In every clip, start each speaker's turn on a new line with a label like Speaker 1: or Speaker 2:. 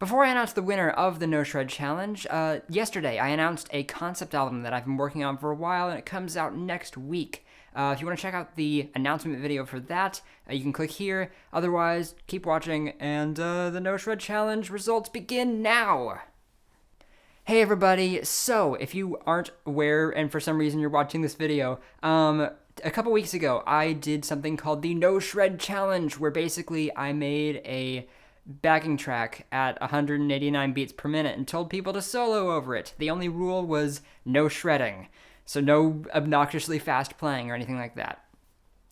Speaker 1: Before I announce the winner of the No Shred Challenge, yesterday I announced a concept album that I've been working on for a while, and it comes out next week. If you want to check out the announcement video for that, you can click here. Otherwise, keep watching, and the No Shred Challenge results begin now! Hey everybody, so if you aren't aware, and for some reason you're watching this video, a couple weeks ago I did something called the No Shred Challenge, where basically I made a backing track at 189 beats per minute and told people to solo over it. The only rule was no shredding, so no obnoxiously fast playing or anything like that.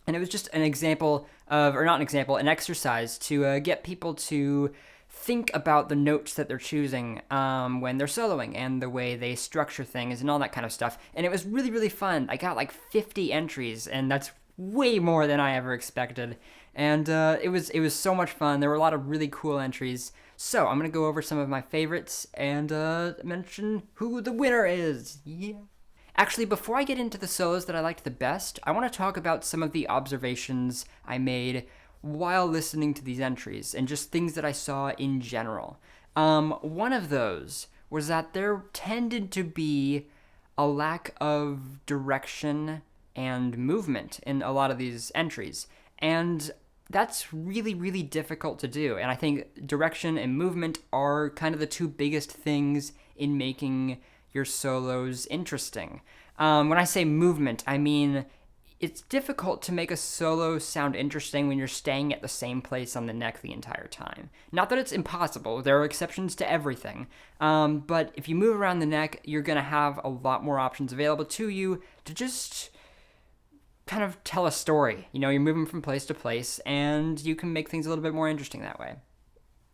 Speaker 1: And it was just an example of, or not an example, an exercise to get people to think about the notes that they're choosing when they're soloing and the way they structure things and all that kind of stuff. And it was really, really fun. I got like 50 entries, and that's way more than I ever expected. And it was so much fun. There were a lot of really cool entries. So I'm going to go over some of my favorites and mention who the winner is. Yeah. Actually, before I get into the solos that I liked the best, I want to talk about some of the observations I made while listening to these entries and just things that I saw in general. One of those was that there tended to be a lack of direction and movement in a lot of these entries. And that's really, really difficult to do. And I think direction and movement are kind of the two biggest things in making your solos interesting. When I say movement, I mean it's difficult to make a solo sound interesting when you're staying at the same place on the neck the entire time. Not that it's impossible, there are exceptions to everything, but if you move around the neck, you're going to have a lot more options available to you to just kind of tell a story. You know, you're moving from place to place, and you can make things a little bit more interesting that way.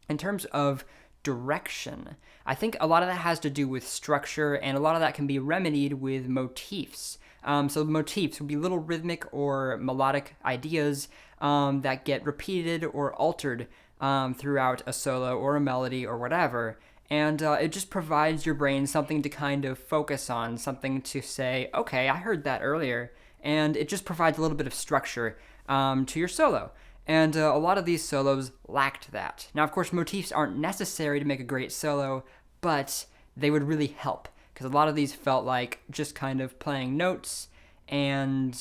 Speaker 1: In terms of direction, I think a lot of that has to do with structure, and a lot of that can be remedied with motifs. So motifs would be little rhythmic or melodic ideas that get repeated or altered throughout a solo or a melody or whatever. And it just provides your brain something to kind of focus on, something to say, okay, I heard that earlier. And it just provides a little bit of structure to your solo. And a lot of these solos lacked that. Now, of course, motifs aren't necessary to make a great solo, but they would really help, because a lot of these felt like just kind of playing notes and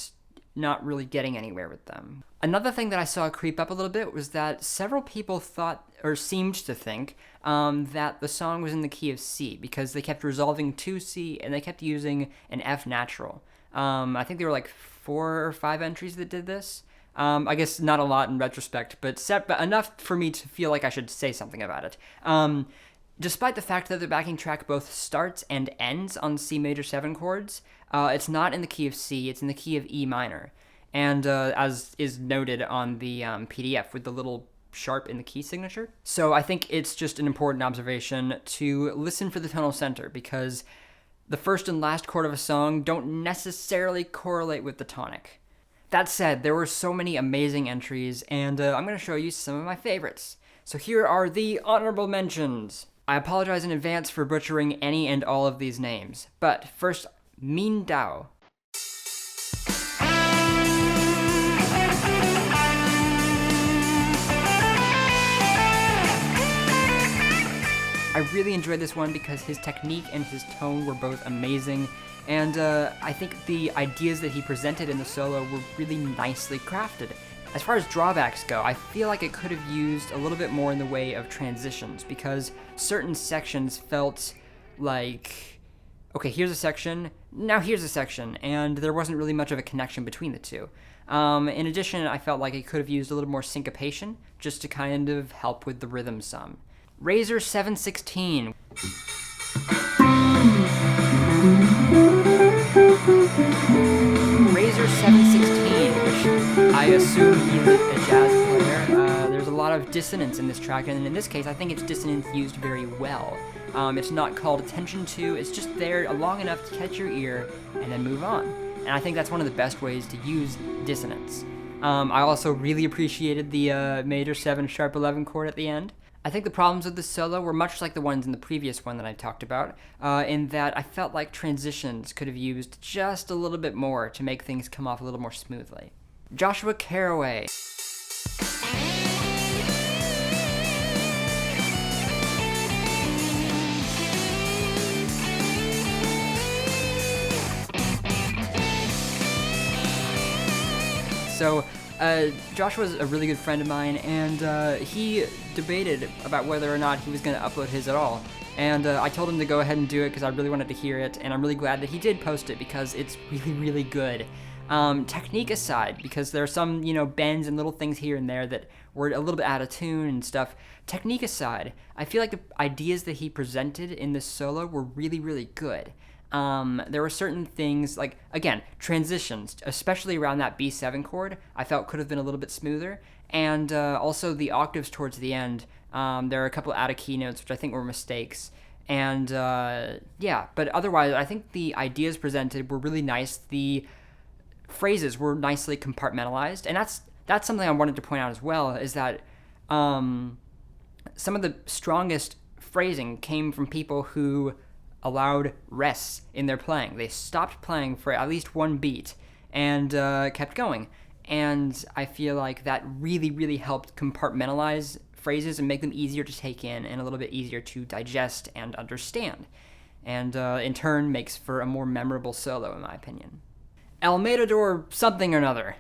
Speaker 1: not really getting anywhere with them. Another thing that I saw creep up a little bit was that several people thought, or seemed to think, that the song was in the key of C, because they kept resolving to C and they kept using an F natural. I think there were like 4 or 5 entries that did this. I guess not a lot in retrospect, but enough for me to feel like I should say something about it. Despite the fact that the backing track both starts and ends on C major 7 chords, it's not in the key of C, it's in the key of E minor. And as is noted on the PDF with the little sharp in the key signature. So I think it's just an important observation to listen for the tonal center, because the first and last chord of a song don't necessarily correlate with the tonic. That said, there were so many amazing entries, and I'm going to show you some of my favorites. So here are the honorable mentions. I apologize in advance for butchering any and all of these names, but first, Min Dao. I really enjoyed this one because his technique and his tone were both amazing, and I think the ideas that he presented in the solo were really nicely crafted. As far as drawbacks go, I feel like it could have used a little bit more in the way of transitions, because certain sections felt like, okay, here's a section, now here's a section, and there wasn't really much of a connection between the two. In addition, I felt like it could have used a little more syncopation, just to kind of help with the rhythm some. Razor 716. Razor 716, which I assume he's a jazz player. There's a lot of dissonance in this track, and in this case, I think it's dissonance used very well. It's not called attention to, it's just there long enough to catch your ear and then move on. And I think that's one of the best ways to use dissonance. I also really appreciated the major 7 sharp 11 chord at the end. I think the problems with this solo were much like the ones in the previous one that I talked about, in that I felt like transitions could have used just a little bit more to make things come off a little more smoothly. Joshua Caraway. So Josh was a really good friend of mine, and he debated about whether or not he was going to upload his at all. And I told him to go ahead and do it because I really wanted to hear it, and I'm really glad that he did post it because it's really, really good. Technique aside, because there are some, bends and little things here and there that were a little bit out of tune and stuff. Technique aside, I feel like the ideas that he presented in this solo were really, really good. There were certain things, like, again, transitions, especially around that B7 chord, I felt could have been a little bit smoother. And also the octaves towards the end, there are a couple out of key notes, which I think were mistakes. And yeah, but otherwise, I think the ideas presented were really nice. The phrases were nicely compartmentalized, and that's something I wanted to point out as well, is that some of the strongest phrasing came from people who allowed rests in their playing. They stopped playing for at least one beat and kept going. And I feel like that really, really helped compartmentalize phrases and make them easier to take in and a little bit easier to digest and understand. And in turn makes for a more memorable solo, in my opinion. El Matador something or another.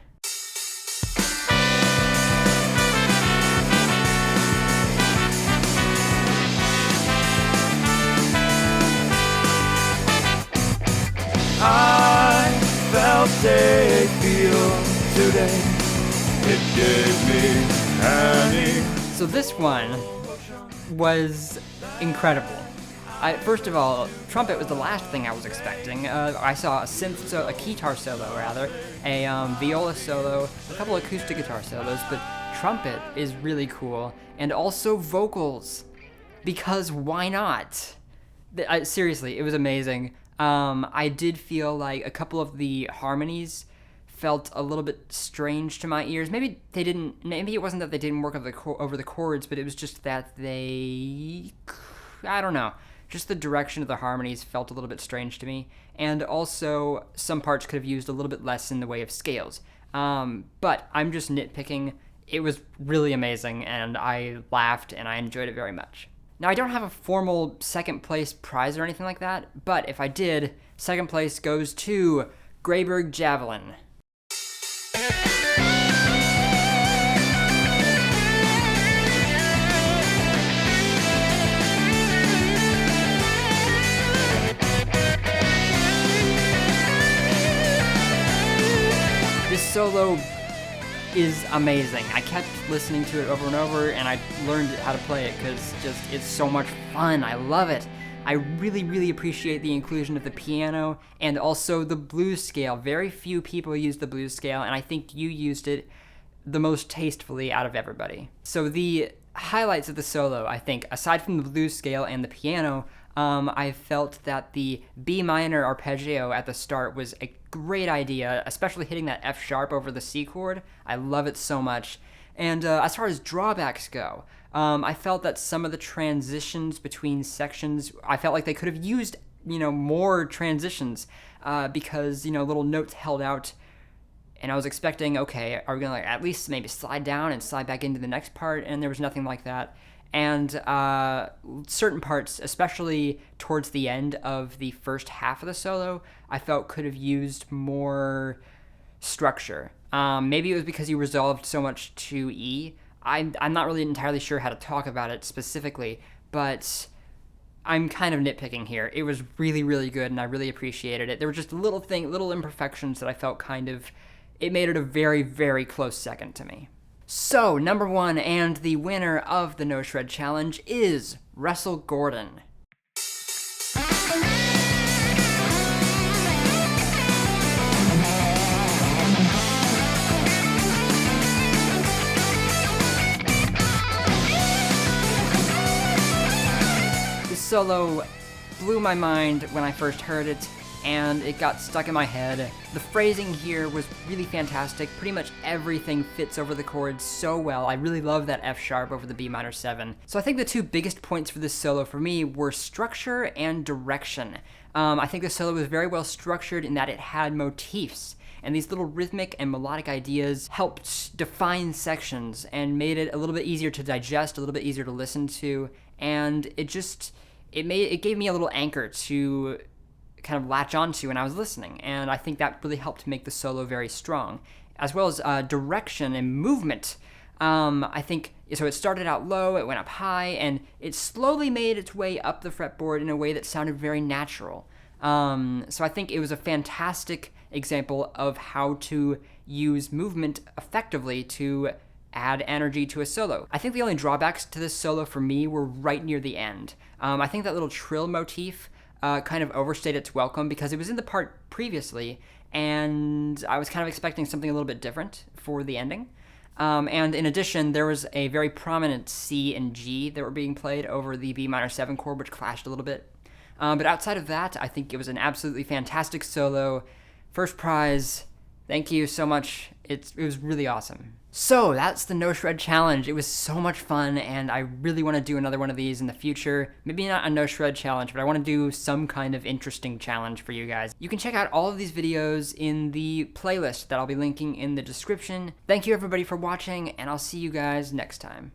Speaker 2: I felt a feel today. It gave me any.
Speaker 1: So this one was incredible. First of all, trumpet was the last thing I was expecting. I saw a guitar solo rather, a viola solo, a couple acoustic guitar solos, but trumpet is really cool, and also vocals, because why not? Seriously, it was amazing. I did feel like a couple of the harmonies felt a little bit strange to my ears. Maybe it wasn't that they didn't work over the chords, but it was just that I don't know. Just the direction of the harmonies felt a little bit strange to me. And also, some parts could have used a little bit less in the way of scales. But I'm just nitpicking. It was really amazing, and I laughed, and I enjoyed it very much. Now, I don't have a formal second place prize or anything like that, but if I did, second place goes to Grayberg Javelin. This solo is amazing. I kept listening to it over and over, and I learned how to play it because it's so much fun. I love it. I really, really appreciate the inclusion of the piano and also the blues scale. Very few people use the blues scale, and I think you used it the most tastefully out of everybody. So the highlights of the solo, I think, aside from the blues scale and the piano, I felt that the B minor arpeggio at the start was a great idea, especially hitting that F sharp over the C chord. I love it so much. And as far as drawbacks go, I felt that some of the transitions between sections, I felt like they could have used, more transitions because, little notes held out. And I was expecting, okay, are we going to at least maybe slide down and slide back into the next part? And there was nothing like that. And certain parts, especially towards the end of the first half of the solo, I felt could have used more structure. Maybe it was because you resolved so much to E. I'm not really entirely sure how to talk about it specifically, but I'm kind of nitpicking here. It was really, really good, and I really appreciated it. There were just little imperfections that I felt it made it a very, very close second to me. So, number one and the winner of the No Shred Challenge is Russell Gordon. This solo blew my mind when I first heard it, and it got stuck in my head. The phrasing here was really fantastic. Pretty much everything fits over the chords so well. I really love that F sharp over the B minor 7. So I think the two biggest points for this solo for me were structure and direction. I think the solo was very well structured in that it had motifs, and these little rhythmic and melodic ideas helped define sections and made it a little bit easier to digest, a little bit easier to listen to, and it gave me a little anchor to kind of latch onto when I was listening, and I think that really helped make the solo very strong. as well as direction and movement. I think, so it started out low, it went up high, and it slowly made its way up the fretboard in a way that sounded very natural. So I think it was a fantastic example of how to use movement effectively to add energy to a solo. I think the only drawbacks to this solo for me were right near the end. I think that little trill motif kind of overstayed its welcome because it was in the part previously, and I was kind of expecting something a little bit different for the ending. And in addition, there was a very prominent C and G that were being played over the B minor 7 chord, which clashed a little bit. But outside of that, I think it was an absolutely fantastic solo. First prize. Thank you so much. It was really awesome. So that's the No Shred Challenge. It was so much fun, and I really want to do another one of these in the future. Maybe not a No Shred Challenge, but I want to do some kind of interesting challenge for you guys. You can check out all of these videos in the playlist that I'll be linking in the description. Thank you everybody for watching, and I'll see you guys next time.